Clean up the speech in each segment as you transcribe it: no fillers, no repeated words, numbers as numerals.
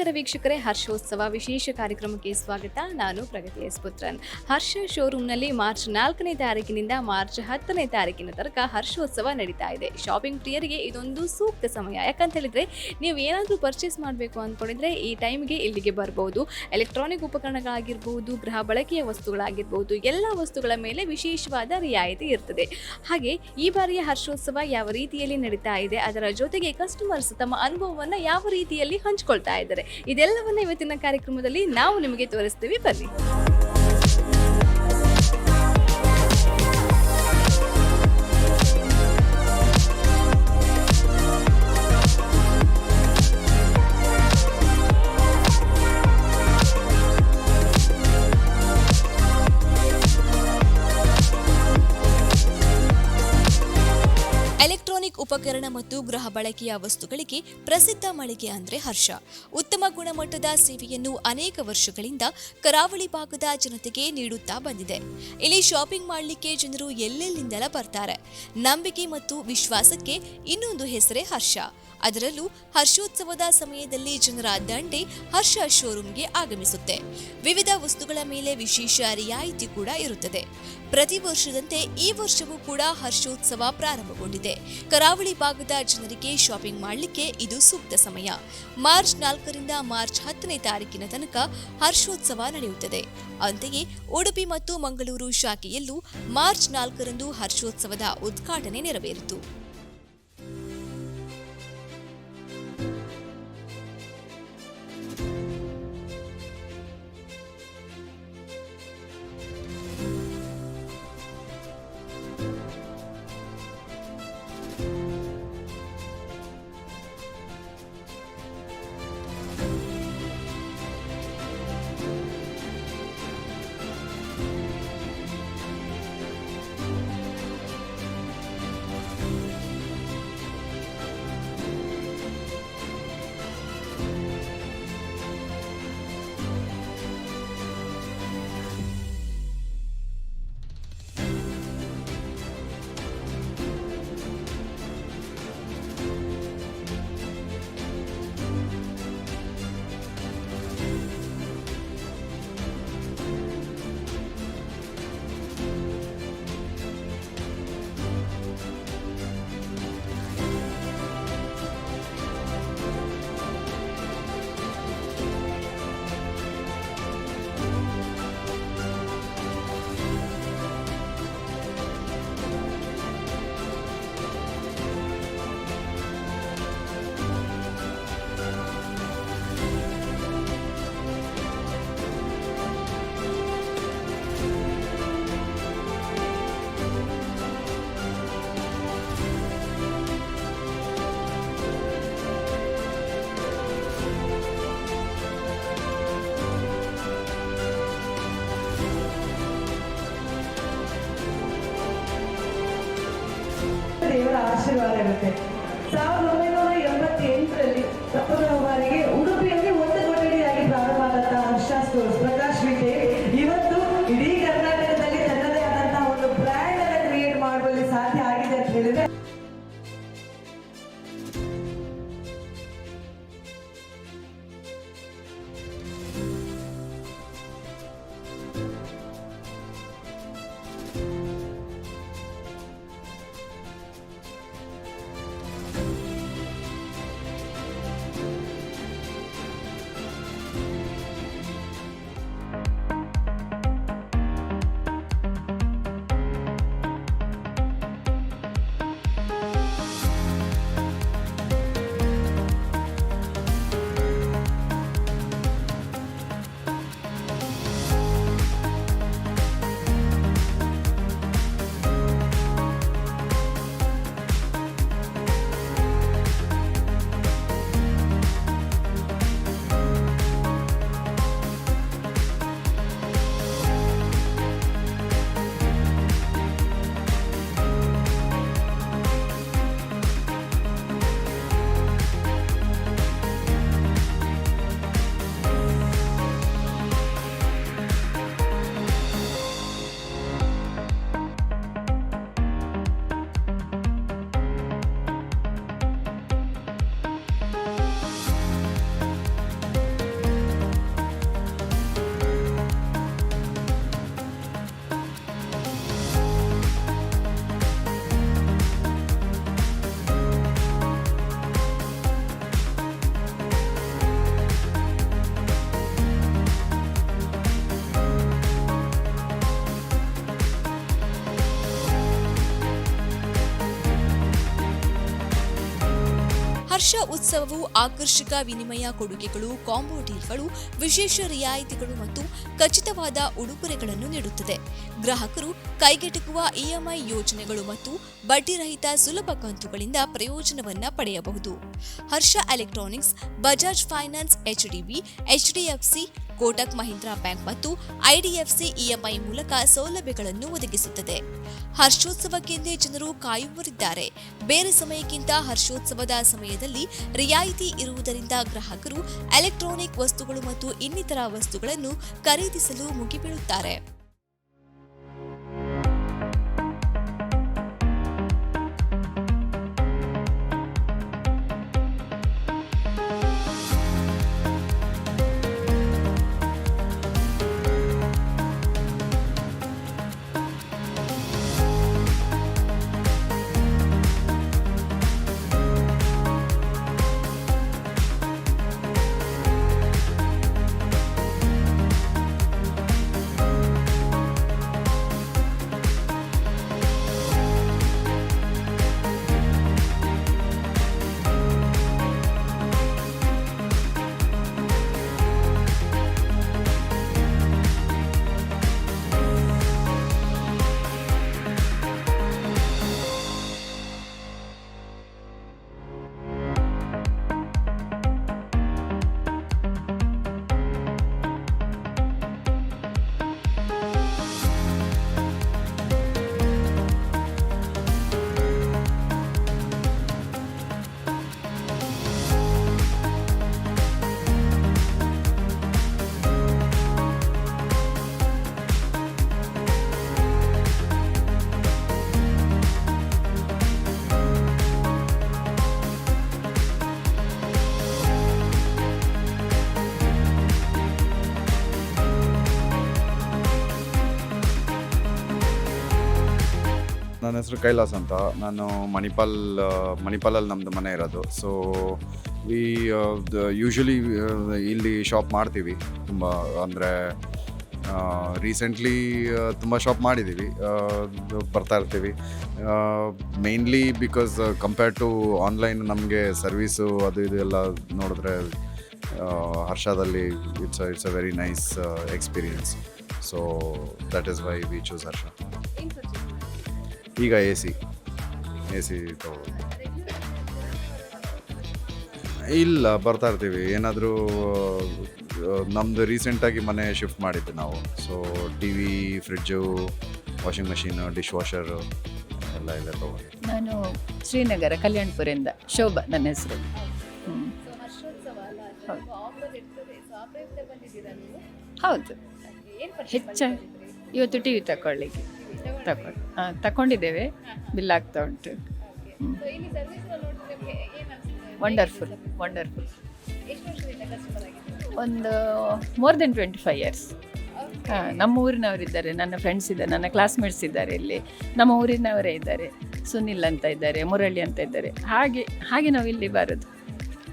ನಮಸ್ಕಾರ ವೀಕ್ಷಕರೇ, ಹರ್ಷೋತ್ಸವ ವಿಶೇಷ ಕಾರ್ಯಕ್ರಮಕ್ಕೆ ಸ್ವಾಗತ. ನಾನು ಪ್ರಗತಿ ಎಸ್ ಪುತ್ರನ್. ಹರ್ಷ ಶೋರೂಮ್ನಲ್ಲಿ ಮಾರ್ಚ್ 4ನೇ ತಾರೀಕಿನಿಂದ ಮಾರ್ಚ್ 10ನೇ ತಾರೀಕಿನ ತನಕ ಹರ್ಷೋತ್ಸವ ನಡೀತಾ ಇದೆ. ಶಾಪಿಂಗ್ ಪ್ರಿಯರಿಗೆ ಇದೊಂದು ಸೂಕ್ತ ಸಮಯ. ಯಾಕಂತ ಹೇಳಿದ್ರೆ ನೀವು ಏನಾದರೂ ಪರ್ಚೇಸ್ ಮಾಡಬೇಕು ಅಂದ್ಕೊಂಡಿದ್ರೆ ಈ ಟೈಮ್ಗೆ ಇಲ್ಲಿಗೆ ಬರ್ಬೋದು. ಎಲೆಕ್ಟ್ರಾನಿಕ್ ಉಪಕರಣಗಳಾಗಿರ್ಬೋದು, ಗೃಹ ಬಳಕೆಯ ವಸ್ತುಗಳಾಗಿರ್ಬೋದು, ಎಲ್ಲ ವಸ್ತುಗಳ ಮೇಲೆ ವಿಶೇಷವಾದ ರಿಯಾಯಿತಿ ಇರ್ತದೆ. ಹಾಗೆ ಈ ಬಾರಿಯ ಹರ್ಷೋತ್ಸವ ಯಾವ ರೀತಿಯಲ್ಲಿ ನಡೀತಾ ಇದೆ, ಅದರ ಜೊತೆಗೆ ಕಸ್ಟಮರ್ಸ್ ತಮ್ಮ ಅನುಭವವನ್ನು ಯಾವ ರೀತಿಯಲ್ಲಿ ಹಂಚಿಕೊಳ್ತಾ ಇದ್ದಾರೆ, ಇದೆಲ್ಲವನ್ನ ಇವತ್ತಿನ ಕಾರ್ಯಕ್ರಮದಲ್ಲಿ ನಾವು ನಿಮಗೆ ತೋರಿಸ್ತೀವಿ. ಬನ್ನಿ. ಎಲೆಕ್ಟ್ರಾನಿಕ್ ಉಪಕರಣ ಮತ್ತು ಗೃಹ ಬಳಕೆಯ ವಸ್ತುಗಳಿಗೆ ಪ್ರಸಿದ್ಧ ಮಳಿಗೆ ಅಂದ್ರೆ ಹರ್ಷ. ಉತ್ತಮ ಗುಣಮಟ್ಟದ ಸೇವೆಯನ್ನು ಅನೇಕ ವರ್ಷಗಳಿಂದ ಕರಾವಳಿ ಭಾಗದ ಜನತೆಗೆ ನೀಡುತ್ತಾ ಬಂದಿದೆ. ಇಲ್ಲಿ ಶಾಪಿಂಗ್ ಮಾಡಲಿಕ್ಕೆ ಜನರು ಎಲ್ಲೆಲ್ಲಿಂದಲ ಬರ್ತಾರೆ. ನಂಬಿಕೆ ಮತ್ತು ವಿಶ್ವಾಸಕ್ಕೆ ಇನ್ನೊಂದು ಹೆಸರೇ ಹರ್ಷ. ಅದರಲ್ಲೂ ಹರ್ಷೋತ್ಸವದ ಸಮಯದಲ್ಲಿ ಜನರ ದಂಡೆ ಹರ್ಷ ಶೋರೂಮ್ಗೆ ಆಗಮಿಸುತ್ತೆ. ವಿವಿಧ ವಸ್ತುಗಳ ಮೇಲೆ ವಿಶೇಷ ರಿಯಾಯಿತಿ ಕೂಡ ಇರುತ್ತದೆ. ಪ್ರತಿ ವರ್ಷದಂತೆ ಈ ವರ್ಷವೂ ಕೂಡ ಹರ್ಷೋತ್ಸವ ಪ್ರಾರಂಭಗೊಂಡಿದೆ. ಕರಾವಳಿ ಭಾಗದ ಜನರಿಗೆ ಶಾಪಿಂಗ್ ಮಾಡಲಿಕ್ಕೆ ಇದು ಸೂಕ್ತ ಸಮಯ. ಮಾರ್ಚ್ 4ರಿಂದ ಮಾರ್ಚ್ 10ನೇ ತಾರೀಕಿನ ತನಕ ಹರ್ಷೋತ್ಸವ ನಡೆಯುತ್ತದೆ. ಅಂತೆಯೇ ಉಡುಪಿ ಮತ್ತು ಮಂಗಳೂರು ಶಾಖೆಯಲ್ಲೂ ಮಾರ್ಚ್ 4ರಂದು ಹರ್ಷೋತ್ಸವದ ಉದ್ಘಾಟನೆ ನೆರವೇರಿತು. ದೇವರ ಆಶೀರ್ವಾದ ಇರುತ್ತೆ. 1988ರಲ್ಲಿ ಪ್ರಪ್ರಥಮ ಬಾರಿಗೆ ಉಡುಪಿಯಲ್ಲಿ ಒಂದು ಕೊಠಡಿಯಾಗಿ ಪ್ರಾರಂಭವಾದಂತಹ ಹರ್ಷ ಸ್ಟೋರ್ಸ್ ಪ್ರಕಾಶ್ ವಿಟೆ ಇವತ್ತು ಇಡೀ ಕರ್ನಾಟಕದಲ್ಲಿ ತನ್ನದೇ ಆದಂತಹ ಒಂದು ಬ್ರ್ಯಾಂಡ್ ಅನ್ನು ಕ್ರಿಯೇಟ್ ಮಾಡುವಲ್ಲಿ ಸಾಧ್ಯ ಆಗಿದೆ ಅಂತ ಹೇಳಿದ್ರೆ ಹರ್ಷ ಉತ್ಸವವು ಆಕರ್ಷಕ ವಿನಿಮಯ ಕೊಡುಗೆಗಳು, ಕಾಂಬೋ ಡೀಲ್ಗಳು, ವಿಶೇಷ ರಿಯಾಯಿತಿಗಳು ಮತ್ತು ಖಚಿತವಾದ ಉಡುಗೊರೆಗಳನ್ನು ನೀಡುತ್ತದೆ. ಗ್ರಾಹಕರು ಕೈಗೆಟುಕುವ ಇಎಂಐ ಯೋಜನೆಗಳು ಮತ್ತು ಬಡ್ಡಿರಹಿತ ಸುಲಭ ಕಂತುಗಳಿಂದ ಪ್ರಯೋಜನವನ್ನ ಪಡೆಯಬಹುದು. Harsha electronics, Bajaj finance, HDB, HDFC, Kotak Mahindra bank ಮತ್ತು ಐಡಿಎಫ್ಸಿ ಇಎಂಐ ಮೂಲಕ ಸೌಲಭ್ಯಗಳನ್ನು ಒದಗಿಸುತ್ತದೆ. ಹರ್ಷೋತ್ಸವಕ್ಕೆಂದೇ ಜನರು ಕಾಯುವರಿದ್ದಾರೆ. ಬೇರೆ ಸಮಯಕ್ಕಿಂತ ಹರ್ಷೋತ್ಸವದ ಸಮಯದಲ್ಲಿ ರಿಯಾಯಿತಿ ಇರುವುದರಿಂದ ಗ್ರಾಹಕರು ಎಲೆಕ್ಟ್ರಾನಿಕ್ ವಸ್ತುಗಳು ಮತ್ತು ಇನ್ನಿತರ ವಸ್ತುಗಳನ್ನು ಖರೀದಿಸಲು ಮುಗಿಬೀಳುತ್ತಾರೆ. ನನ್ನ ಹೆಸರು ಕೈಲಾಸ್ ಅಂತ. ನಾನು ಮಣಿಪಾಲಲ್ಲಿ ನಮ್ಮದು ಮನೆ ಇರೋದು. ಸೊ ಯೂಶ್ವಲಿ ಇಲ್ಲಿ ಶಾಪ್ ಮಾಡ್ತೀವಿ ತುಂಬ. ಅಂದರೆ ರೀಸೆಂಟ್ಲಿ ತುಂಬ ಶಾಪ್ ಮಾಡಿದ್ದೀವಿ, ಬರ್ತಾ ಇರ್ತೀವಿ. Mainly because compared to online ನಮಗೆ ಸರ್ವೀಸು ಅದು ಇದು ಎಲ್ಲ ನೋಡಿದ್ರೆ ಹರ್ಷದಲ್ಲಿ it's a very nice experience. So that is why we choose Harsha. ಈಗ ಎ ಸಿ ತಗೊಳ್ಳೋದು. ಇಲ್ಲ, ಬರ್ತಾ ಇರ್ತೀವಿ. ಏನಾದರೂ ನಮ್ಮದು ರೀಸೆಂಟಾಗಿ ಮನೆ ಶಿಫ್ಟ್ ಮಾಡಿದ್ದು ನಾವು. So T V, fridge, washing machine, dish washer ಎಲ್ಲ ಇಲ್ಲೇ ತಗೊಂಡು. ನಾನು ಶ್ರೀನಗರ ಕಲ್ಯಾಣಪುರದಿಂದ ಶೋಭಾ ನನ್ನ ಹೆಸರು. ಹೌದು, ಇವತ್ತು ಟಿ ವಿ ತಗೊಂಡಿದ್ದೇವೆ. ಬಿಲ್ ಆಗ್ತಾ ಉಂಟು. ವಂಡರ್ಫುಲ್. ಒಂದು ಮೋರ್ ದೆನ್ 25 years. ನಮ್ಮ ಊರಿನವರಿದ್ದಾರೆ, ನನ್ನ ಫ್ರೆಂಡ್ಸ್ ಇದ್ದಾರೆ, ನನ್ನ ಕ್ಲಾಸ್ಮೇಟ್ಸ್ ಇದ್ದಾರೆ. ಇಲ್ಲಿ ನಮ್ಮ ಊರಿನವರೇ ಇದ್ದಾರೆ. ಸುನಿಲ್ ಅಂತ ಇದ್ದಾರೆ, ಮುರಳಿ ಅಂತ ಇದ್ದಾರೆ. ಹಾಗೆ ನಾವು ಇಲ್ಲಿ ಬರೋದು.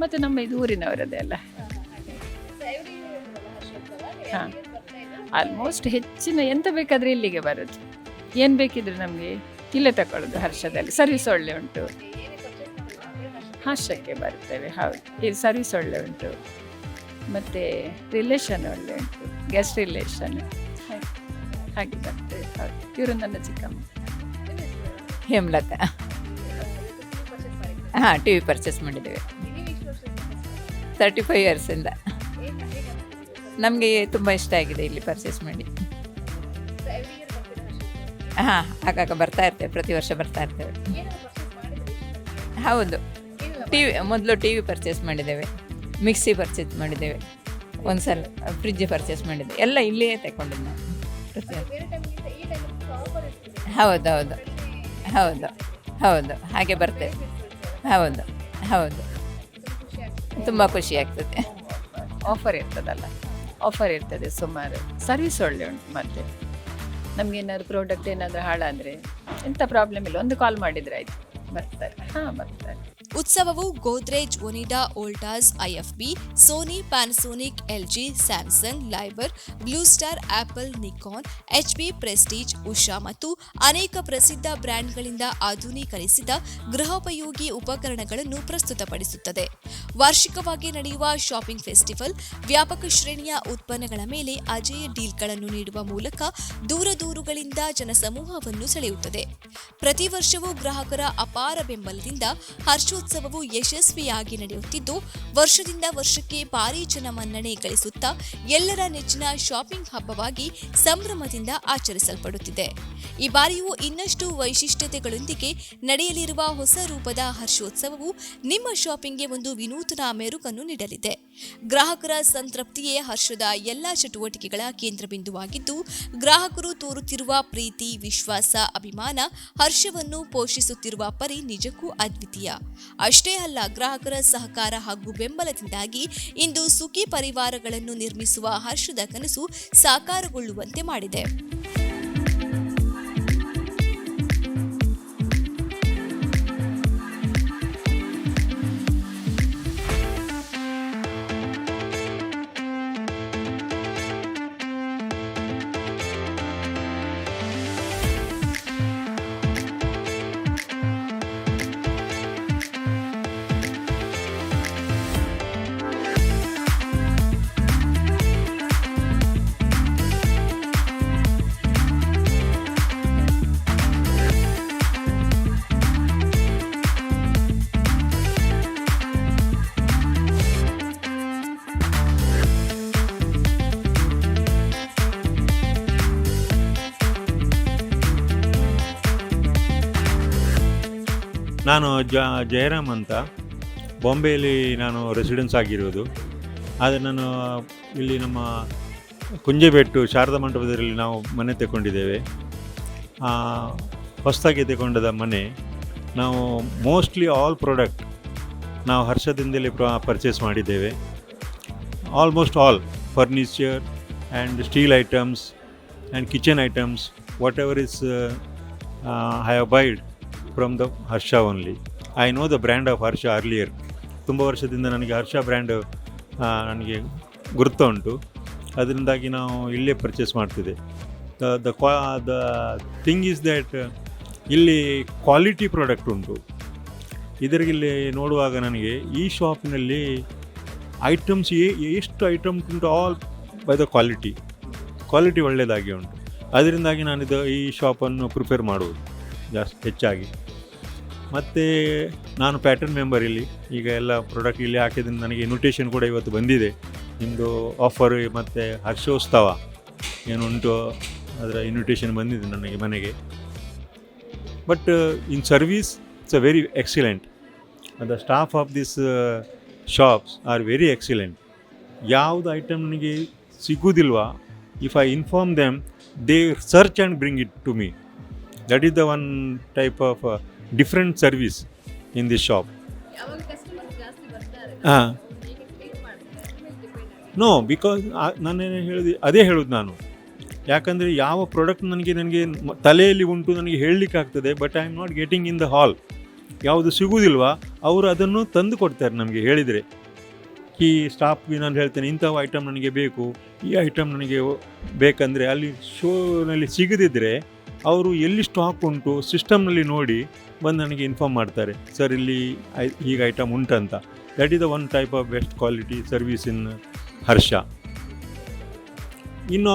ಮತ್ತು ನಮ್ಮ ಇದು ಊರಿನವರದೇ ಅಲ್ಲ. ಹಾಂ, ಆಲ್ಮೋಸ್ಟ್ ಹೆಚ್ಚಿನ ಎಂತ ಬೇಕಾದರೆ ಇಲ್ಲಿಗೆ ಬರೋದು. ಏನು ಬೇಕಿದ್ರು ನಮಗೆ ಇಲ್ಲೇ ತಗೊಳ್ಳೋದು. ಹರ್ಷದಲ್ಲಿ ಸರ್ವಿಸ್ ಒಳ್ಳೆ ಉಂಟು. ಹರ್ಷಕ್ಕೆ ಬರ್ತೇವೆ. ಹೌದು, ಇಲ್ಲಿ ಸರ್ವಿಸ್ ಒಳ್ಳೆ ಉಂಟು. ಮತ್ತು ರಿಲೇಷನ್ ಒಳ್ಳೆ ಉಂಟು, ಗೆಸ್ಟ್ ರಿಲೇಷನ್ ಹಾಗೆ ಬರ್ತೇವೆ. ಹೌದು, ಇವರು ನನ್ನ ಚಿಕ್ಕಮ್ಮ. ಹೇಮಲತಾ. ಹಾಂ, ಟಿ ವಿ ಪರ್ಚೇಸ್ ಮಾಡಿದ್ದೇವೆ 35 yearsಯಿಂದ. ನಮಗೆ ತುಂಬ ಇಷ್ಟ ಆಗಿದೆ ಇಲ್ಲಿ ಪರ್ಚೇಸ್ ಮಾಡಿ. ಹಾಂ, ಆಗಾಗ ಬರ್ತಾ ಇರ್ತೇವೆ, ಪ್ರತಿ ವರ್ಷ ಬರ್ತಾ ಇರ್ತೇವೆ. ಹೌದು, ಮೊದಲು ಟಿ ವಿ ಪರ್ಚೇಸ್ ಮಾಡಿದ್ದೇವೆ, ಮಿಕ್ಸಿ ಪರ್ಚೇಸ್ ಮಾಡಿದ್ದೇವೆ, ಒಂದು ಸಲ ಫ್ರಿಡ್ಜ್ ಪರ್ಚೇಸ್ ಮಾಡಿದ್ದೇವೆ. ಎಲ್ಲ ಇಲ್ಲಿಯೇ ತಗೊಂಡಿದ್ದು ನಾವು ಹೌದು ಹಾಗೆ ಬರ್ತೇವೆ. ಹೌದು ತುಂಬ ಖುಷಿ ಆಗ್ತದೆ. ಆಫರ್ ಇರ್ತದೆ ಸುಮಾರು. ಸರ್ವಿಸ್ ಒಳ್ಳೆ ಉಂಟು. ಮತ್ತು ನಮಗೇನಾದ್ರು ಪ್ರಾಡಕ್ಟ್ ಏನಾದರೂ ಹಾಳಾದರೆ ಎಂಥ ಪ್ರಾಬ್ಲಮ್ ಇಲ್ಲ, ಒಂದು ಕಾಲ್ ಮಾಡಿದರೆ ಆಯಿತು, ಬರ್ತಾರೆ. ಉತ್ಸವವು Godrej, Onida, Voltas, IFB, Sony, Panasonic, LG, Samsung, ಲೈಬರ್, Blue Star, Apple, Nikon, HP, Prestige, Usha ಮತ್ತು ಅನೇಕ ಪ್ರಸಿದ್ಧ ಬ್ರ್ಯಾಂಡ್ಗಳಿಂದ ಆಧುನೀಕರಿಸಿದ ಗೃಹೋಪಯೋಗಿ ಉಪಕರಣಗಳನ್ನು ಪ್ರಸ್ತುತಪಡಿಸುತ್ತದೆ. ವಾರ್ಷಿಕವಾಗಿ ನಡೆಯುವ ಶಾಪಿಂಗ್ ಫೆಸ್ಟಿವಲ್ ವ್ಯಾಪಕ ಶ್ರೇಣಿಯ ಉತ್ಪನ್ನಗಳ ಮೇಲೆ ಅಜೇಯ ಡೀಲ್ಗಳನ್ನು ನೀಡುವ ಮೂಲಕ ದೂರಗಳಿಂದ ಜನಸಮೂಹವನ್ನು ಸೆಳೆಯುತ್ತದೆ. ಪ್ರತಿ ವರ್ಷವೂ ಗ್ರಾಹಕರ ಅಪಾರ ಬೆಂಬಲದಿಂದ ಹರ್ಷೋತ್ಸವವು ಯಶಸ್ವಿಯಾಗಿ ನಡೆಯುತ್ತಿದ್ದು, ವರ್ಷದಿಂದ ವರ್ಷಕ್ಕೆ ಭಾರೀ ಜನಮನ್ನಣೆ ಗಳಿಸುತ್ತಾ ಎಲ್ಲರ ನೆಚ್ಚಿನ ಶಾಪಿಂಗ್ ಹಬ್ಬವಾಗಿ ಸಂಭ್ರಮದಿಂದ ಆಚರಿಸಲ್ಪಡುತ್ತಿದೆ. ಈ ಬಾರಿಯೂ ಇನ್ನಷ್ಟು ವೈಶಿಷ್ಟ್ಯತೆಗಳೊಂದಿಗೆ ನಡೆಯಲಿರುವ ಹೊಸ ರೂಪದ ಹರ್ಷೋತ್ಸವವು ನಿಮ್ಮ ಶಾಪಿಂಗ್ಗೆ ಒಂದು ವಿನೂತನ ಮೆರುಗನ್ನು ನೀಡಲಿದೆ. ಗ್ರಾಹಕರ ಸಂತೃಪ್ತಿಯೇ ಹರ್ಷದ ಎಲ್ಲಾ ಚಟುವಟಿಕೆಗಳ ಕೇಂದ್ರಬಿಂದುವಾಗಿದ್ದು, ಗ್ರಾಹಕರು ತೋರುತ್ತಿರುವ ಪ್ರೀತಿ, ವಿಶ್ವಾಸ, ಅಭಿಮಾನ ಹರ್ಷವನ್ನು ಪೋಷಿಸುತ್ತಿರುವ ಪರಿ ನಿಜಕ್ಕೂ ಅದ್ವಿತೀಯ. ಅಷ್ಟೇ ಅಲ್ಲ, ಗ್ರಾಹಕರ ಸಹಕಾರ ಹಾಗೂ ಬೆಂಬಲದಿಂದಾಗಿ ಇಂದು ಸುಖಿ ಪರಿವಾರಗಳನ್ನು ನಿರ್ಮಿಸುವ ಹರ್ಷದ ಕನಸು ಸಾಕಾರಗೊಳ್ಳುವಂತೆ ಮಾಡಿದೆ. ನಾನು ಜಯರಾಮ್ ಅಂತ, ಬಾಂಬೆಯಲ್ಲಿ ನಾನು ರೆಸಿಡೆನ್ಸ್ ಆಗಿರೋದು. ಆದರೆ ನಾನು ಇಲ್ಲಿ ನಮ್ಮ ಕುಂಜೆಬೆಟ್ಟು ಶಾರದಾ ಮಂಟಪದಲ್ಲಿ ನಾವು ಮನೆ ತಗೊಂಡಿದ್ದೇವೆ. ಹೊಸದಾಗಿ ತಗೊಂಡದ ಮನೆ. ನಾವು ಮೋಸ್ಟ್ಲಿ ಆಲ್ ಪ್ರಾಡಕ್ಟ್ ನಾವು ಹರ್ಷದಿಂದಲೇ ಪರ್ಚೇಸ್ ಮಾಡಿದ್ದೇವೆ. Almost all furniture and steel items and kitchen items, what ever is I have ಬೈಡ್ from the Harsha only. I know the brand of Harsha earlier. ತುಂಬ ವರ್ಷದಿಂದ ನನಗೆ ಹರ್ಷ ಬ್ರ್ಯಾಂಡ್ ನನಗೆ ಗುರುತು ಉಂಟು. ಅದರಿಂದಾಗಿ ನಾವು ಇಲ್ಲೇ ಪರ್ಚೇಸ್ ಮಾಡ್ತಿದ್ದೆ. ದ ಥಿಂಗ್ ಈಸ್ ದ್ಯಾಟ್ ಇಲ್ಲಿ ಕ್ವಾಲಿಟಿ ಪ್ರಾಡಕ್ಟ್ ಉಂಟು. ಇದರಲ್ಲಿ ನೋಡುವಾಗ ನನಗೆ ಈ ಶಾಪಿನಲ್ಲಿ ಐಟಮ್ಸ್ ಎಷ್ಟು ಐಟಮ್ ಉಂಟು, ಆಲ್ ಬೈ ದ ಕ್ವಾಲಿಟಿ ಒಳ್ಳೆಯದಾಗಿ ಉಂಟು. ಅದರಿಂದಾಗಿ ಈ ಶಾಪನ್ನು ಪ್ರಿಫರ್ ಮಾಡುವುದು ಹೆಚ್ಚಾಗಿ. ಮತ್ತು ನಾನು ಪ್ಯಾಟರ್ನ್ ಮೆಂಬರ್ ಇಲ್ಲಿ. ಈಗ ಎಲ್ಲ ಪ್ರಾಡಕ್ಟ್ ಇಲ್ಲಿ ಹಾಕಿದ್ರಿಂದ ನನಗೆ ಇನ್ವಿಟೇಷನ್ ಕೂಡ ಇವತ್ತು ಬಂದಿದೆ. ನಿಮ್ಮದು ಆಫರ್ ಮತ್ತು ಹರ್ಷೋತ್ಸವ ಏನುಂಟು ಅದರ ಇನ್ವಿಟೇಷನ್ ಬಂದಿದೆ ನನಗೆ ಮನೆಗೆ. But in service it's a very excellent. The staff of this shops are very excellent. ಯಾವುದು ಐಟಮ್ ನನಗೆ ಸಿಗುವುದಿಲ್ವಾ, if I inform them, they search and bring it to me. That is the one type of different service in this shop. ಹಾಂ, no, because ನಾನೇನು ಅದೇ ಹೇಳೋದು ನಾನು. ಯಾಕಂದರೆ ಯಾವ ಪ್ರಾಡಕ್ಟ್ ನನಗೆ ತಲೆಯಲ್ಲಿ ಉಂಟು, ನನಗೆ ಹೇಳಲಿಕ್ಕೆ ಆಗ್ತದೆ, but I am not getting in the hall. ಯಾವುದು ಸಿಗುವುದಿಲ್ವಾ ಅವರು ಅದನ್ನು ತಂದು ಕೊಡ್ತಾರೆ ನಮಗೆ ಹೇಳಿದರೆ. ಈ ಸ್ಟಾಫ್ಗೆ ನಾನು ಹೇಳ್ತೇನೆ, ಇಂಥವು ಐಟಮ್ ನನಗೆ ಬೇಕು, ಈ ಐಟಮ್ ನನಗೆ ಬೇಕಂದರೆ ಅಲ್ಲಿ ಶೋನಲ್ಲಿ ಸಿಗದಿದ್ದರೆ ಅವರು ಎಲ್ಲಿ ಸ್ಟಾಕ್ ಉಂಟು ಸಿಸ್ಟಮ್ನಲ್ಲಿ ನೋಡಿ ಬಂದು ನನಗೆ ಇನ್ಫಾರ್ಮ್ ಮಾಡ್ತಾರೆ, ಸರ್ ಇಲ್ಲಿ ಈಗ ಐಟಮ್ ಉಂಟಂತ. That is the one type of best quality service in Harsha. In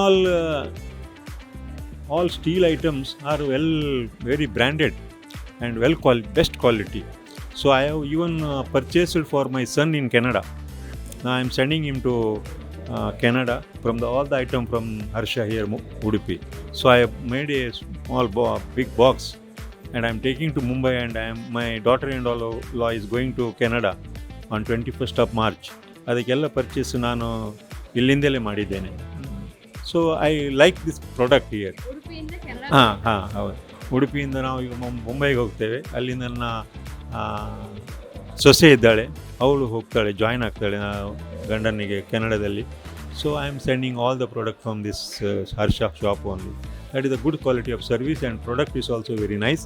all steel items are very branded and best quality. So I have even purchased for my son in Canada. Now I am sending him to Canada from all the item from Harsha here, Udupi. So I have made a small big box and I am taking to Mumbai, and my daughter-in-law is going to Canada on 21st of March. ಅದಕ್ಕೆಲ್ಲ purchase ನಾನು ಇಲ್ಲಿಂದಲೇ ಮಾಡಿದ್ದೇನೆ. So I like this product here. ಹೌದು, ಉಡುಪಿಯಿಂದ ನಾವು ಈಗ ಮುಂಬೈಗೆ ಹೋಗ್ತೇವೆ. ಅಲ್ಲಿಂದ ನನ್ನ ಸೊಸೆ ಇದ್ದಾಳೆ, ಅವಳು ಹೋಗ್ತಾಳೆ, ಜಾಯ್ನ್ ಆಗ್ತಾಳೆ ಗಂಡನಿಗೆ ಕೆನಡಾದಲ್ಲಿ. So I am sending all the product from this Harsha shop only. That is a good quality of service and product is also very nice.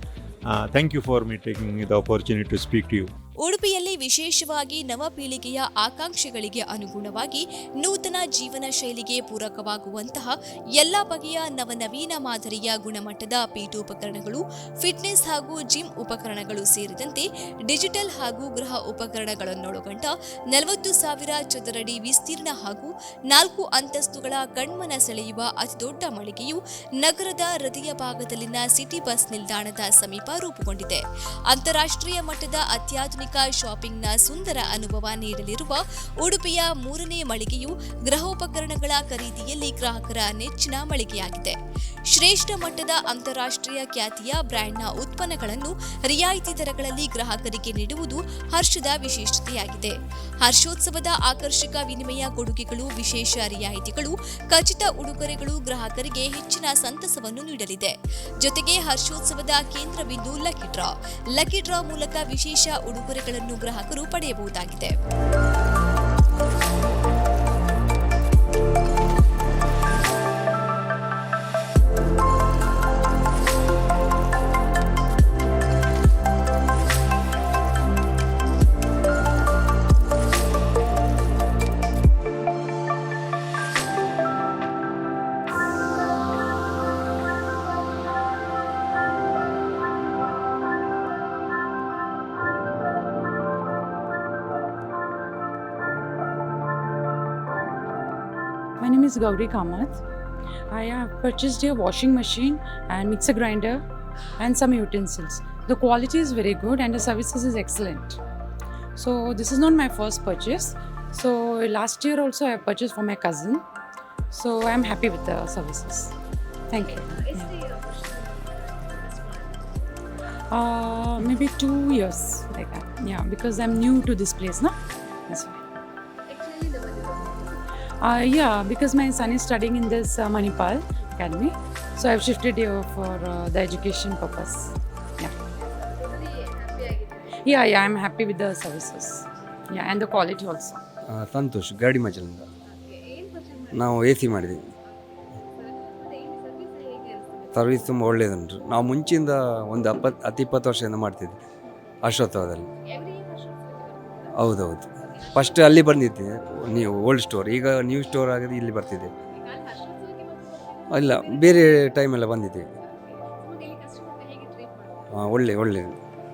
Thank you for me taking the opportunity to speak to you. ಉಡುಪಿಯಲ್ಲಿ ವಿಶೇಷವಾಗಿ ನವ ಪೀಳಿಗೆಯ ಆಕಾಂಕ್ಷೆಗಳಿಗೆ ಅನುಗುಣವಾಗಿ ನೂತನ ಜೀವನ ಶೈಲಿಗೆ ಪೂರಕವಾಗುವಂತಹ ಎಲ್ಲಾ ಬಗೆಯ ನವನವೀನ ಮಾದರಿಯ ಗುಣಮಟ್ಟದ ಪೀಠೋಪಕರಣಗಳು, ಫಿಟ್ನೆಸ್ ಹಾಗೂ ಜಿಮ್ ಉಪಕರಣಗಳು ಸೇರಿದಂತೆ ಡಿಜಿಟಲ್ ಹಾಗೂ ಗೃಹ ಉಪಕರಣಗಳನ್ನೊಳಗೊಂಡ 40,000 ಚದರಡಿ ವಿಸ್ತೀರ್ಣ ಹಾಗೂ 4 ಅಂತಸ್ತುಗಳ ಕಣ್ಮನ ಸೆಳೆಯುವ ಅತಿದೊಡ್ಡ ಮಳಿಗೆಯು ನಗರದ ಹೃದಯ ಭಾಗದಲ್ಲಿನ ಸಿಟಿ ಬಸ್ ನಿಲ್ದಾಣದ ಸಮೀಪ ರೂಪುಗೊಂಡಿದೆ. ಅಂತಾರಾಷ್ಟ್ರೀಯ ಮಟ್ಟದ ಅತ್ಯಾಧುನಿಕ ಶಾಪಿಂಗ್ನ ಸುಂದರ ಅನುಭವ ನೀಡಲಿರುವ ಉಡುಪಿಯ 3ನೇ ಮಳಿಗೆಯು ಗೃಹೋಪಕರಣಗಳ ಖರೀದಿಯಲ್ಲಿ ಗ್ರಾಹಕರ ನೆಚ್ಚಿನ ಮಳಿಗೆಯಾಗಿದೆ. ಶ್ರೇಷ್ಠ ಮಟ್ಟದ ಅಂತಾರಾಷ್ಟ್ರೀಯ ಖ್ಯಾತಿಯ ಬ್ರ್ಯಾಂಡ್ನ ಉತ್ಪನ್ನಗಳನ್ನು ರಿಯಾಯಿತಿ ದರಗಳಲ್ಲಿ ಗ್ರಾಹಕರಿಗೆ ನೀಡುವುದು ಹರ್ಷದ ವಿಶೇಷತೆಯಾಗಿದೆ. ಹರ್ಷೋತ್ಸವದ ಆಕರ್ಷಕ ವಿನಿಮಯ ಕೊಡುಗೆಗಳು, ವಿಶೇಷ ರಿಯಾಯಿತಿಗಳು, ಖಚಿತ ಉಡುಗೊರೆಗಳು ಗ್ರಾಹಕರಿಗೆ ಹೆಚ್ಚಿನ ಸಂತಸವನ್ನು ನೀಡಲಿದೆ. ಜೊತೆಗೆ ಹರ್ಷೋತ್ಸವದ ಕೇಂದ್ರ ಬಿಂದು ಲಕ್ಕಿ ಡ್ರಾ ಮೂಲಕ ವಿಶೇಷ ಉಡುಗೊರೆಗಳನ್ನು ಗ್ರಾಹಕರು ಪಡೆಯಬಹುದಾಗಿದೆ. My name is Gauri Kamath. I have purchased a washing machine and mixer grinder and some utensils. The quality is very good and the services is excellent. So this is not my first purchase. So last year also I purchased for my cousin. So I am happy with the services. Thank you. Maybe 2 years like that. Yeah, because I'm new to this place, no? That's why. Yeah, because my son is studying in this Manipal Academy, so I've shifted here for the education purpose. Yeah, I'm happy with the services. Yeah, and the quality also. Santosh ಗಾಡಿ ಮಜಲಿಂದ ನಾವು AC ಮಾಡಿದ್ದೀವಿ. Service ತುಂಬ ಒಳ್ಳೆಯದುಂಟು. ನಾವು ಮುಂಚೆಯಿಂದ ಒಂದು 20 ವರ್ಷದಿಂದ ಮಾಡ್ತಿದ್ವಿ ಅಶ್ವತ್ಥವದಲ್ಲಿ. ಹೌದೌದು, ಫಸ್ಟ್ ಅಲ್ಲಿ ಬಂದಿದ್ದೆ ನೀವು ಓಲ್ಡ್ ಸ್ಟೋರ್, ಈಗ ನ್ಯೂ ಸ್ಟೋರ್ ಆಗಿದೆ, ಇಲ್ಲಿ ಬರ್ತಿದ್ದೆ. ಇಲ್ಲ, ಬೇರೆ ಟೈಮೆಲ್ಲ ಬಂದಿದ್ದೀವಿ. ಒಳ್ಳೆ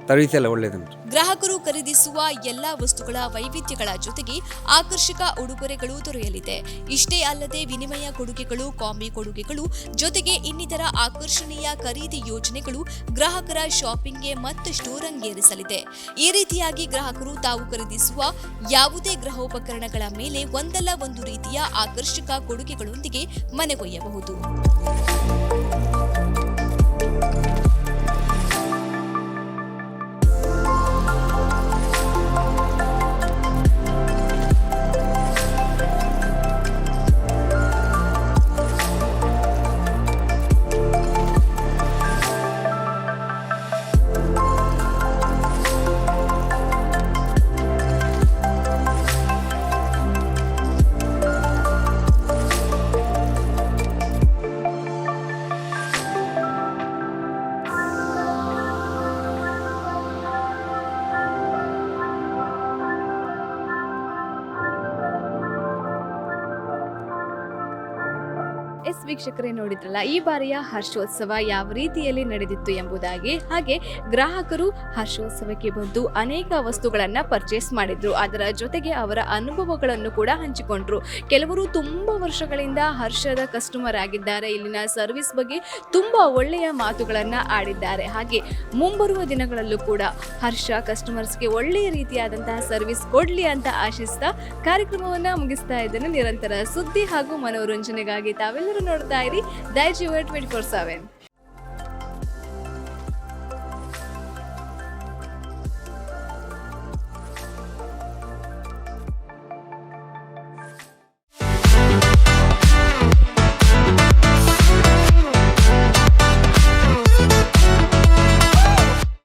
ಸರ್ವಿಸ್ ಎಲ್ಲ ಒಳ್ಳೆಯದುಂಟು. ಗ್ರಾಹಕರು ಖರೀದಿಸುವ ಎಲ್ಲಾ ವಸ್ತುಗಳ ವೈವಿಧ್ಯಗಳ ಜೊತೆಗೆ ಆಕರ್ಷಕ ಉಡುಗೊರೆಗಳು ದೊರೆಯಲಿದೆ. ಇಷ್ಟೇ ಅಲ್ಲದೆ ವಿನಿಮಯ ಕೊಡುಗೆಗಳು, ಕಾಂಬಿ ಕೊಡುಗೆಗಳು ಜೊತೆಗೆ ಇನ್ನಿತರ ಆಕರ್ಷಣೀಯ ಖರೀದಿ ಯೋಜನೆಗಳು ಗ್ರಾಹಕರ ಶಾಪಿಂಗ್ಗೆ ಮತ್ತಷ್ಟು ರಂಗೇರಿಸಲಿದೆ. ಈ ರೀತಿಯಾಗಿ ಗ್ರಾಹಕರು ತಾವು ಖರೀದಿಸುವ ಯಾವುದೇ ಗೃಹೋಪಕರಣಗಳ ಮೇಲೆ ಒಂದಲ್ಲ ಒಂದು ರೀತಿಯ ಆಕರ್ಷಕ ಕೊಡುಗೆಗಳೊಂದಿಗೆ ಮನೆಗೊಯ್ಯಬಹುದು. ವೀಕ್ಷಕರೇ, ನೋಡಿದ್ರಲ್ಲ ಈ ಬಾರಿಯ ಹರ್ಷೋತ್ಸವ ಯಾವ ರೀತಿಯಲ್ಲಿ ನಡೆದಿತ್ತು ಎಂಬುದಾಗಿ. ಹಾಗೆ ಗ್ರಾಹಕರು ಹರ್ಷೋತ್ಸವಕ್ಕೆ ಬಂದು ಅನೇಕ ವಸ್ತುಗಳನ್ನು ಪರ್ಚೇಸ್ ಮಾಡಿದ್ರು. ಅದರ ಜೊತೆಗೆ ಅವರ ಅನುಭವಗಳನ್ನು ಕೂಡ ಹಂಚಿಕೊಂಡ್ರು. ಕೆಲವರು ತುಂಬ ವರ್ಷಗಳಿಂದ ಹರ್ಷದ ಕಸ್ಟಮರ್ ಆಗಿದ್ದಾರೆ. ಇಲ್ಲಿನ ಸರ್ವಿಸ್ ಬಗ್ಗೆ ತುಂಬ ಒಳ್ಳೆಯ ಮಾತುಗಳನ್ನು ಆಡಿದ್ದಾರೆ. ಹಾಗೆ ಮುಂಬರುವ ದಿನಗಳಲ್ಲೂ ಕೂಡ ಹರ್ಷ ಕಸ್ಟಮರ್ಸ್ಗೆ ಒಳ್ಳೆಯ ರೀತಿಯಾದಂತಹ ಸರ್ವಿಸ್ ಕೊಡಲಿ ಅಂತ ಆಶಿಸ್ತಾ ಕಾರ್ಯಕ್ರಮವನ್ನು ಮುಗಿಸ್ತಾ ಇದ್ದೇನೆ. ನಿರಂತರ ಸುದ್ದಿ ಹಾಗೂ ಮನೋರಂಜನೆಗಾಗಿ ತಾವೆಲ್ಲರೂ ನೋಡ್ತಾ ಇರಿ ದೈಜ್ 24/7.